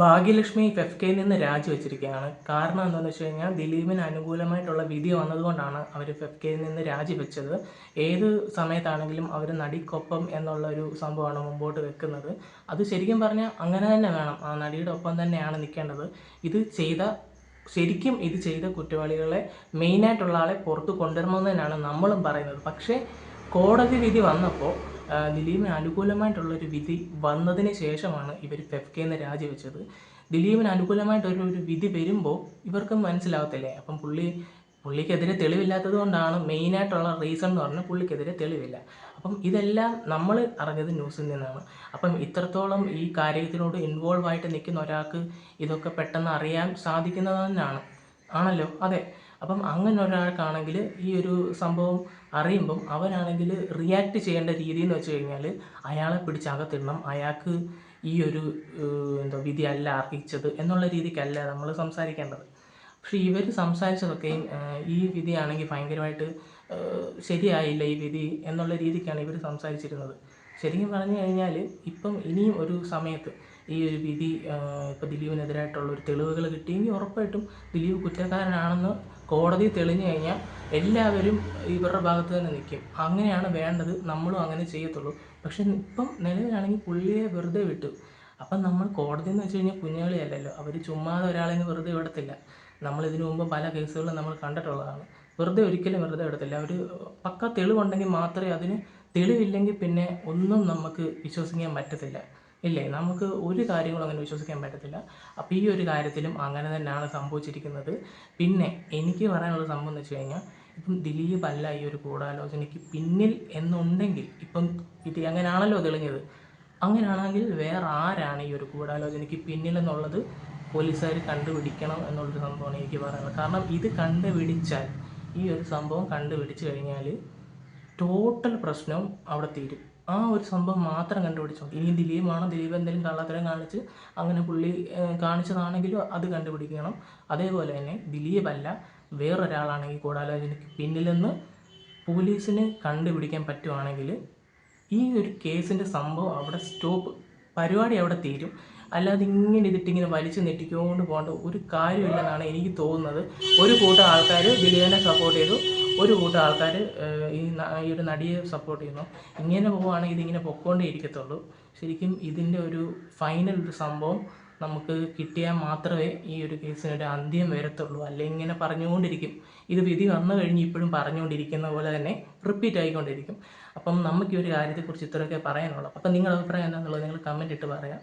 ഭാഗ്യലക്ഷ്മി ഫെഫ്കയിൽ നിന്ന് രാജിവെച്ചിരിക്കുകയാണ്. കാരണം എന്താണെന്ന് വെച്ച് കഴിഞ്ഞാൽ ദിലീപിന് അനുകൂലമായിട്ടുള്ള വിധി വന്നതുകൊണ്ടാണ് അവർ ഫെഫ്കയിൽ നിന്ന് രാജിവെച്ചത്. ഏത് സമയത്താണെങ്കിലും അവർ നടിക്കൊപ്പം എന്നുള്ള ഒരു സംഭവമാണ് മുമ്പോട്ട് വെക്കുന്നത്. അത് ശരിക്കും പറഞ്ഞാൽ അങ്ങനെ തന്നെ വേണം. ആ നടിയുടെ ഒപ്പം തന്നെയാണ് നിൽക്കേണ്ടത്. ശരിക്കും ഇത് ചെയ്ത കുറ്റവാളികളെ മെയിനായിട്ടുള്ള ആളെ പുറത്ത് കൊണ്ടുവരണമെന്ന് നമ്മളും പറയുന്നത്. പക്ഷേ കോടതി വിധി വന്നപ്പോൾ ദിലീപിന് അനുകൂലമായിട്ടുള്ളൊരു വിധി വന്നതിന് ശേഷമാണ് ഇവർ ഫെഫ്കയിൽ നിന്ന് രാജിവെച്ചത്. ദിലീപിന് അനുകൂലമായിട്ടൊരു വിധി വരുമ്പോൾ ഇവർക്കും മനസ്സിലാവത്തില്ലേ. അപ്പം പുള്ളിക്കെതിരെ തെളിവില്ലാത്തത് കൊണ്ടാണ് മെയിനായിട്ടുള്ള റീസൺ എന്ന് പറഞ്ഞാൽ പുള്ളിക്കെതിരെ തെളിവില്ല. അപ്പം ഇതെല്ലാം നമ്മൾ അറിഞ്ഞത് ന്യൂസിൽ നിന്നാണ്. അപ്പം ഇത്രത്തോളം ഈ കാര്യത്തിനോട് ഇൻവോൾവ് ആയിട്ട് നിൽക്കുന്ന ഒരാൾക്ക് ഇതൊക്കെ പെട്ടെന്ന് അറിയാൻ സാധിക്കുന്നതെന്നാണ് ആണല്ലോ. അതെ. അപ്പം അങ്ങനെ ഒരാൾക്കാണെങ്കിൽ ഈ ഒരു സംഭവം അറിയുമ്പം അവനാണെങ്കിൽ റിയാക്ട് ചെയ്യേണ്ട രീതി എന്ന് വെച്ച് കഴിഞ്ഞാൽ അയാളെ പിടിച്ച് അകത്തിടണം. അയാൾക്ക് ഈ ഒരു വിധി അല്ല അർഹിച്ചത് എന്നുള്ള രീതിക്കല്ല നമ്മൾ സംസാരിക്കേണ്ടത്. പക്ഷേ ഇവർ സംസാരിച്ചതൊക്കെയും ഈ വിധിയാണെങ്കിൽ ഭയങ്കരമായിട്ട് ശരിയായില്ല ഈ വിധി എന്നുള്ള രീതിക്കാണ് ഇവർ സംസാരിച്ചിരുന്നത്. ശരിക്കും പറഞ്ഞു കഴിഞ്ഞാൽ ഇപ്പം ഇനിയും ഒരു സമയത്ത് ഈ ഒരു വിധി ഇപ്പോൾ ദിലീപിനെതിരായിട്ടുള്ള ഒരു തെളിവുകൾ കിട്ടിയെങ്കിൽ ഉറപ്പായിട്ടും ദിലീപ് കുറ്റക്കാരനാണെന്ന് കോടതി തെളിഞ്ഞു കഴിഞ്ഞാൽ എല്ലാവരും ഇവരുടെ ഭാഗത്ത് തന്നെ നിൽക്കും. അങ്ങനെയാണ് വേണ്ടത്. നമ്മളും അങ്ങനെ ചെയ്യത്തുള്ളൂ. പക്ഷേ ഇപ്പം നിലവിലാണെങ്കിൽ പുള്ളിയെ വെറുതെ വിട്ടു. അപ്പം നമ്മൾ കോടതി എന്ന് വെച്ച് കഴിഞ്ഞാൽ കുഞ്ഞുകളിയല്ലല്ലോ. അവർ ചുമ്മാതെ ഒരാളെ വെറുതെ വിടത്തില്ല. നമ്മളിതിനു മുമ്പ് പല കേസുകളും നമ്മൾ കണ്ടിട്ടുള്ളതാണ്. ഒരിക്കലും വെറുതെ വിടത്തില്ല. അവർ പക്ക തെളിവുണ്ടെങ്കിൽ മാത്രമേ അതിന്, തെളിവില്ലെങ്കിൽ പിന്നെ ഒന്നും നമുക്ക് വിശ്വസിക്കാൻ പറ്റത്തില്ല. ഇല്ലേ, നമുക്ക് ഒരു കാര്യങ്ങളും അങ്ങനെ വിശ്വസിക്കാൻ പറ്റത്തില്ല. അപ്പോൾ ഈ ഒരു കാര്യത്തിലും അങ്ങനെ തന്നെയാണ് സംഭവിച്ചിരിക്കുന്നത്. പിന്നെ എനിക്ക് പറയാനുള്ള സംഭവം എന്ന് വെച്ച് കഴിഞ്ഞാൽ ഇപ്പം ദിലീപല്ല ഈ ഒരു ഗൂഢാലോചനയ്ക്ക് പിന്നിൽ എന്നുണ്ടെങ്കിൽ, ഇപ്പം ഇത് അങ്ങനെയാണല്ലോ തെളിഞ്ഞത്. അങ്ങനെയാണെങ്കിൽ വേറെ ആരാണ് ഈ ഒരു ഗൂഢാലോചനയ്ക്ക് പിന്നിലെന്നുള്ളത് പോലീസുകാർ കണ്ടുപിടിക്കണം എന്നുള്ളൊരു സംഭവമാണ് എനിക്ക് പറയാനുള്ളത്. കാരണം ഇത് കണ്ടുപിടിച്ചാൽ, ഈ ഒരു സംഭവം കണ്ടുപിടിച്ച് കഴിഞ്ഞാൽ ടോട്ടൽ പ്രശ്നവും അവിടെ തീരും. ആ ഒരു സംഭവം മാത്രം കണ്ടുപിടിച്ചോ. ഇനി ദിലീപ് എന്തെങ്കിലും കള്ളത്തരം കാണിച്ച് അങ്ങനെ പുള്ളി കാണിച്ചതാണെങ്കിലും അത് കണ്ടുപിടിക്കണം. അതേപോലെ തന്നെ ദിലീപല്ല വേറൊരാളാണ് ഈ ഗൂഢാലോചനയ്ക്ക് പിന്നിലെന്ന് പോലീസിന് കണ്ടുപിടിക്കാൻ പറ്റുവാണെങ്കിൽ ഈ ഒരു കേസിൻ്റെ സംഭവം അവിടെ സ്റ്റോപ്പ്, പരിപാടി അവിടെ തീരും. അല്ലാതെ ഇങ്ങനെ വലിച്ചു നെറ്റിക്കൊണ്ട് പോകേണ്ട ഒരു കാര്യമില്ലെന്നാണ് എനിക്ക് തോന്നുന്നത്. ഒരു കൂട്ടം ആൾക്കാർ ദിലീപിനെ സപ്പോർട്ട് ചെയ്തു, ഒരു കൂട്ടം ആൾക്കാർ ഈ ഒരു നടിയെ സപ്പോർട്ട് ചെയ്യുന്നു. ഇങ്ങനെ പോവുകയാണെങ്കിൽ ഇതിങ്ങനെ പൊക്കോണ്ടേ ഇരിക്കത്തുള്ളൂ. ശരിക്കും ഇതിൻ്റെ ഒരു ഫൈനൽ ഒരു സംഭവം നമുക്ക് കിട്ടിയാൽ മാത്രമേ ഈ ഒരു കേസിനൊരു അന്ത്യം വരത്തുള്ളൂ. അല്ലെങ്കിൽ ഇങ്ങനെ പറഞ്ഞുകൊണ്ടിരിക്കും. ഇത് വിധി വന്നു കഴിഞ്ഞ് ഇപ്പോഴും പറഞ്ഞുകൊണ്ടിരിക്കുന്ന പോലെ തന്നെ റിപ്പീറ്റ് ആയിക്കൊണ്ടിരിക്കും. അപ്പം നമുക്ക് ഈ ഒരു കാര്യത്തെക്കുറിച്ച് ഇത്രയൊക്കെ പറയാനുള്ളൂ. അപ്പം നിങ്ങളുടെ അഭിപ്രായം എന്താണെന്നുള്ളത് നിങ്ങൾ കമൻറ്റ് ഇട്ട് പറയാം.